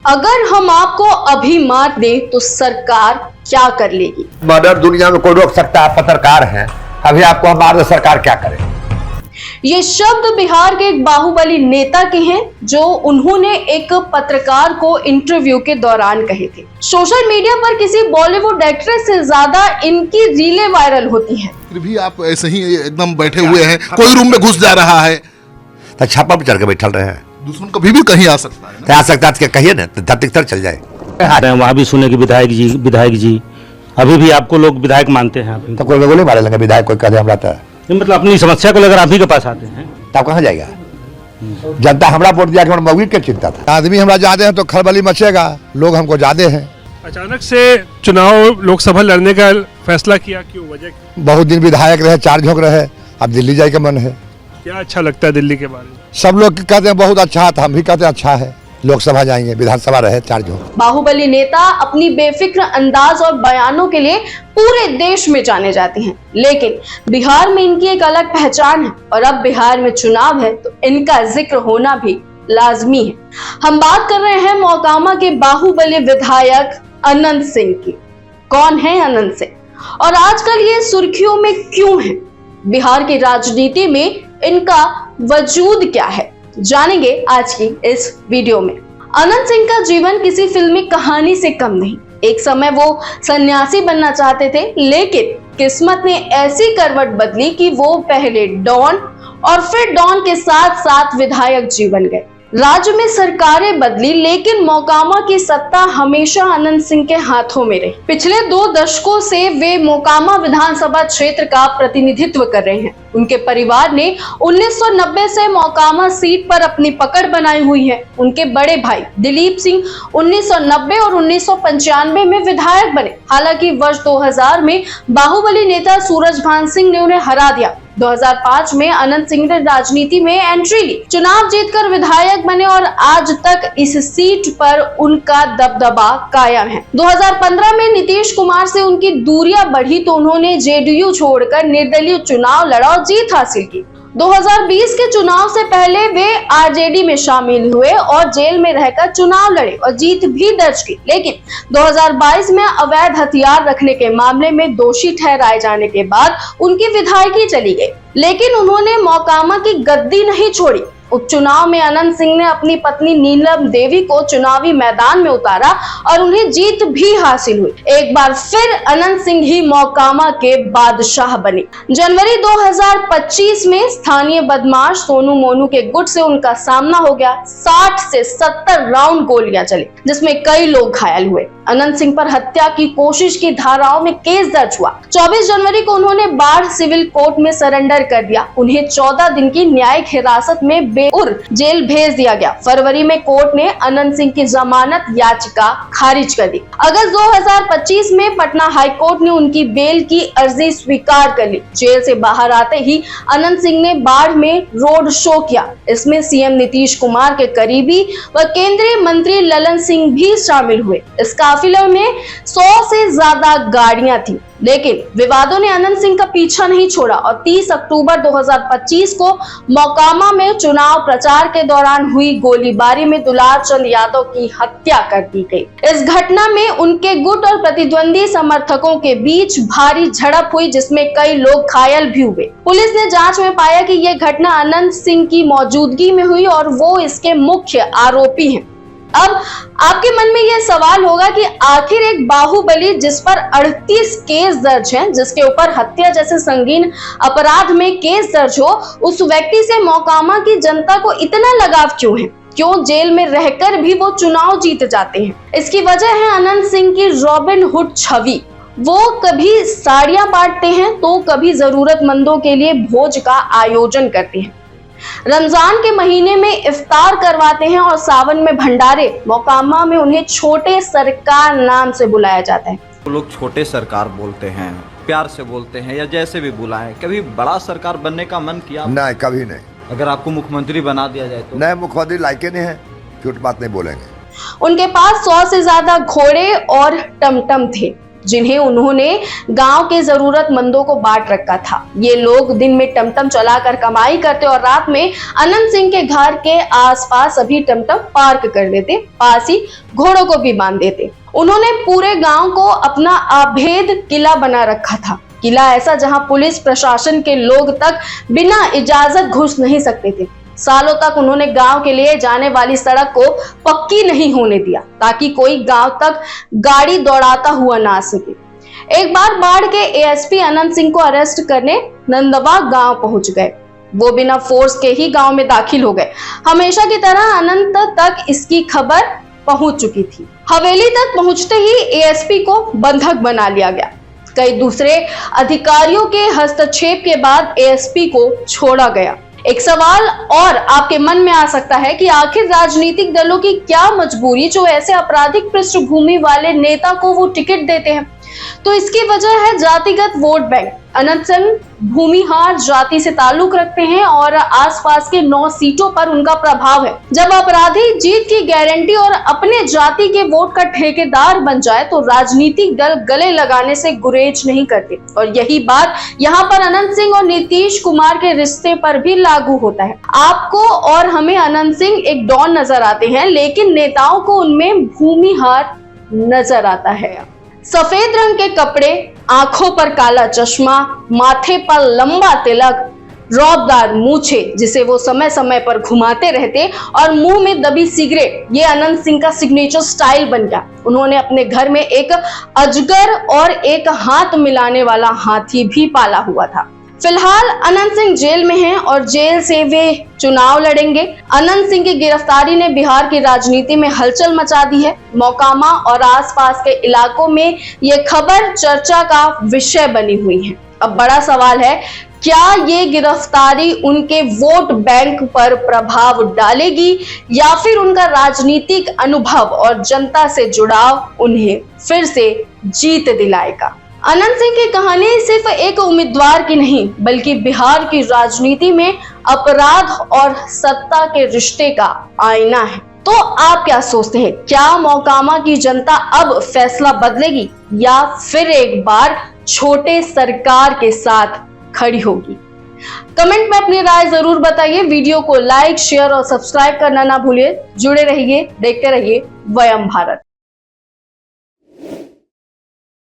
अगर हम आपको अभी मार दें तो सरकार क्या कर लेगी? मर्डर दुनिया में कोई रोक सकता है? पत्रकार हैं, अभी आपको हम मार दे, सरकार क्या करे? ये शब्द बिहार के एक बाहुबली नेता के हैं जो उन्होंने एक पत्रकार को इंटरव्यू के दौरान कहे थे। सोशल मीडिया पर किसी बॉलीवुड एक्ट्रेस से ज्यादा इनकी रीलें वायरल होती हैं। फिर भी आप ऐसे ही एकदम बैठे हुए हैं, कोई रूम में घुस जा रहा है तो छापा पर चढ़ के बैठल रहे हैं। दुश्मन कभी भी कहीं आ सकता है आ सकता है, कहिए ना, धरती तर चल जाए। वहाँ भी सुने कि विधायक जी अभी भी आपको लोग विधायक मानते हैं। अभी तो कोई गोली मारे लेंगे विधायक, कोई कहे हमरा था मतलब अपनी समस्या को लेकर आप ही के पास आते हैं तब कहाँ जाएगा? जनता हमरा वोट दिया कि मौगी के चिंता था। आदमी हमरा ज्यादा है तो खलबली मचेगा, लोग हमको ज्यादा हैं। अचानक से चुनाव लोकसभा लड़ने का फैसला किया, क्यों, वजह? बहुत दिन विधायक रहे, चार झोंक रहे, अब दिल्ली जाए के मन है। क्या अच्छा लगता है दिल्ली के बारे में? सब लोग कहते हैं बहुत अच्छा था, हम भी कहते हैं अच्छा है। लोकसभा जाएंगे, विधानसभा रहे, चार झोंक। बाहुबली नेता अपनी बेफिक्र अंदाज और बयानों के लिए पूरे देश में जाने जाते हैं, लेकिन बिहार में इनकी एक अलग पहचान है और अब बिहार में चुनाव है तो इनका जिक्र होना भी लाजमी है। हम बात कर रहे हैं मोकामा के बाहुबली विधायक अनंत सिंह की। कौन है अनंत सिंह और आजकल ये सुर्खियों में क्यों है? बिहार की राजनीति में इनका वजूद क्या है, जानेंगे आज की इस वीडियो में। अनंत सिंह का जीवन किसी फिल्मी कहानी से कम नहीं। एक समय वो सन्यासी बनना चाहते थे, लेकिन किस्मत ने ऐसी करवट बदली कि वो पहले डॉन और फिर डॉन के साथ साथ विधायक जी बन गए। राज्य में सरकारें बदली, लेकिन मोकामा की सत्ता हमेशा अनंत सिंह के हाथों में रही। पिछले 2 दशकों से वे मोकामा विधानसभा क्षेत्र का प्रतिनिधित्व कर रहे हैं। उनके परिवार ने 1990 से मोकामा सीट पर अपनी पकड़ बनाई हुई है। उनके बड़े भाई दिलीप सिंह 1990 और 1995 में विधायक बने। हालांकि वर्ष 2000 में बाहुबली नेता सूरजभान सिंह ने उन्हें हरा दिया। 2005 में अनंत सिंह ने राजनीति में एंट्री ली, चुनाव जीतकर विधायक बने और आज तक इस सीट पर उनका दबदबा कायम है। 2015 में नीतीश कुमार से उनकी दूरियां बढ़ी तो उन्होंने जेडीयू छोड़कर निर्दलीय चुनाव लड़ा और जीत हासिल की। 2020 के चुनाव से पहले वे आरजेडी में शामिल हुए और जेल में रहकर चुनाव लड़े और जीत भी दर्ज की, लेकिन 2022 में अवैध हथियार रखने के मामले में दोषी ठहराए जाने के बाद उनकी विधायकी चली गई, लेकिन उन्होंने मोकामा की गद्दी नहीं छोड़ी। उपचुनाव में अनंत सिंह ने अपनी पत्नी नीलम देवी को चुनावी मैदान में उतारा और उन्हें जीत भी हासिल हुई। एक बार फिर अनंत सिंह ही मोकामा के बादशाह बने। जनवरी 2025 में स्थानीय बदमाश सोनू मोनू के गुट से उनका सामना हो गया। 60 से 70 राउंड गोलियां चली, जिसमें कई लोग घायल हुए। अनंत सिंह पर हत्या की कोशिश की धाराओं में केस दर्ज हुआ। 24 जनवरी को उन्होंने बाढ़ सिविल कोर्ट में सरेंडर कर दिया। उन्हें 14 दिन की न्यायिक हिरासत में बेउर जेल भेज दिया गया। फरवरी में कोर्ट ने अनंत सिंह की जमानत याचिका खारिज कर दी। अगस्त 2025 में पटना हाई कोर्ट ने उनकी बेल की अर्जी स्वीकार कर ली। जेल से बाहर आते ही अनंत सिंह ने बाढ़ में रोड शो किया। इसमें सीएम नीतीश कुमार के करीबी व केंद्रीय मंत्री ललन सिंह भी शामिल हुए। इस काफिले में 100 से ज्यादा गाड़ियां थी, लेकिन विवादों ने अनंत सिंह का पीछा नहीं छोड़ा और 30 अक्टूबर 2025 को मोकामा में चुनाव प्रचार के दौरान हुई गोलीबारी में दुलार चंद यादव की हत्या कर दी गई। इस घटना में उनके गुट और प्रतिद्वंदी समर्थकों के बीच भारी झड़प हुई, जिसमें कई लोग घायल भी हुए। पुलिस ने जांच में पाया कि यह घटना अनंत सिंह की मौजूदगी में हुई और वो इसके मुख्य आरोपी हैं। अब आपके मन में यह सवाल होगा कि आखिर एक बाहुबली जिस पर 38 केस दर्ज हैं, जिसके ऊपर हत्या जैसे संगीन अपराध में केस दर्ज हो, उस व्यक्ति से मोकामा की जनता को इतना लगाव क्यों है? क्यों जेल में रहकर भी वो चुनाव जीत जाते हैं? इसकी वजह है अनंत सिंह की रॉबिन हुड छवि। वो कभी साड़ियां बांटते हैं तो कभी जरूरतमंदों के लिए भोज का आयोजन करते हैं। रमजान के महीने में इफ्तार करवाते हैं और सावन में भंडारे। मोकामा में उन्हें छोटे सरकार नाम से बुलाया जाता है। लोग छोटे सरकार बोलते हैं, प्यार से बोलते हैं या जैसे भी बुलाएं। कभी बड़ा सरकार बनने का मन किया? नहीं, कभी नहीं। अगर आपको मुख्यमंत्री बना दिया जाए तो? नहीं, मुख्यमंत्री लायके नहीं है, झूठ बात नहीं बोलेंगे। उनके पास 100 से ज्यादा घोड़े और टमटम थे। जिन्हें उन्होंने गांव के जरूरतमंदों को बांट रखा था। ये लोग दिन में टमटम चलाकर कमाई करते और रात में अनंत सिंह के घर के आसपास सभी टमटम पार्क कर देते, पास ही घोड़ों को भी बांध देते। उन्होंने पूरे गांव को अपना अभेद किला बना रखा था। किला ऐसा जहां पुलिस प्रशासन के लोग तक बिना इजाजत घुस नहीं सकते थे। सालों तक उन्होंने गांव के लिए जाने वाली सड़क को पक्की नहीं होने दिया ताकि कोई गांव तक गाड़ी दौड़ाता हुआ ना आ सके। एक बार बाढ़ के एएसपी अनंत सिंह को अरेस्ट करने नंदवा गांव पहुंच गए। वो बिना फोर्स के ही गांव में दाखिल हो गए। हमेशा की तरह अनंत तक इसकी खबर पहुंच चुकी थी। हवेली तक पहुंचते ही एएसपी को बंधक बना लिया गया। कई दूसरे अधिकारियों के हस्तक्षेप के बाद एएसपी को छोड़ा गया। एक सवाल और आपके मन में आ सकता है कि आखिर राजनीतिक दलों की क्या मजबूरी जो ऐसे आपराधिक पृष्ठभूमि वाले नेता को वो टिकट देते हैं। तो इसकी वजह है जातिगत वोट बैंक। अनंत सिंह भूमिहार जाति से ताल्लुक रखते हैं और आसपास के 9 सीटों पर उनका प्रभाव है। जब अपराधी जीत की गारंटी और अपने जाति के वोट का ठेकेदार बन जाए तो राजनीतिक दल गले लगाने से गुरेज नहीं करते। और यही बात यहाँ पर अनंत सिंह और नीतीश कुमार के रिश्ते पर भी लागू होता है। आपको और हमें अनंत सिंह एक डॉन नजर आते हैं, लेकिन नेताओं को उनमें भूमिहार नजर आता है। सफेद रंग के कपड़े, आंखों पर काला चश्मा, माथे पर लंबा तिलक, रौबदार मूछे जिसे वो समय समय पर घुमाते रहते और मुंह में दबी सिगरेट, ये अनंत सिंह का सिग्नेचर स्टाइल बन गया। उन्होंने अपने घर में एक अजगर और एक हाथ मिलाने वाला हाथी भी पाला हुआ था। फिलहाल अनंत सिंह जेल में हैं और जेल से वे चुनाव लड़ेंगे। अनंत सिंह की गिरफ्तारी ने बिहार की राजनीति में हलचल मचा दी है। मोकामा और आसपास के इलाकों में ये खबर चर्चा का विषय बनी हुई है। अब बड़ा सवाल है, क्या ये गिरफ्तारी उनके वोट बैंक पर प्रभाव डालेगी या फिर उनका राजनीतिक अनुभव और जनता से जुड़ाव उन्हें फिर से जीत दिलाएगा। अनंत सिंह की कहानी सिर्फ एक उम्मीदवार की नहीं बल्कि बिहार की राजनीति में अपराध और सत्ता के रिश्ते का आईना है। तो आप क्या सोचते हैं, क्या मोकामा की जनता अब फैसला बदलेगी या फिर एक बार छोटे सरकार के साथ खड़ी होगी? कमेंट में अपनी राय जरूर बताइए। वीडियो को लाइक, शेयर और सब्सक्राइब करना ना भूलिए। जुड़े रहिए, देखते रहिए वयम भारत।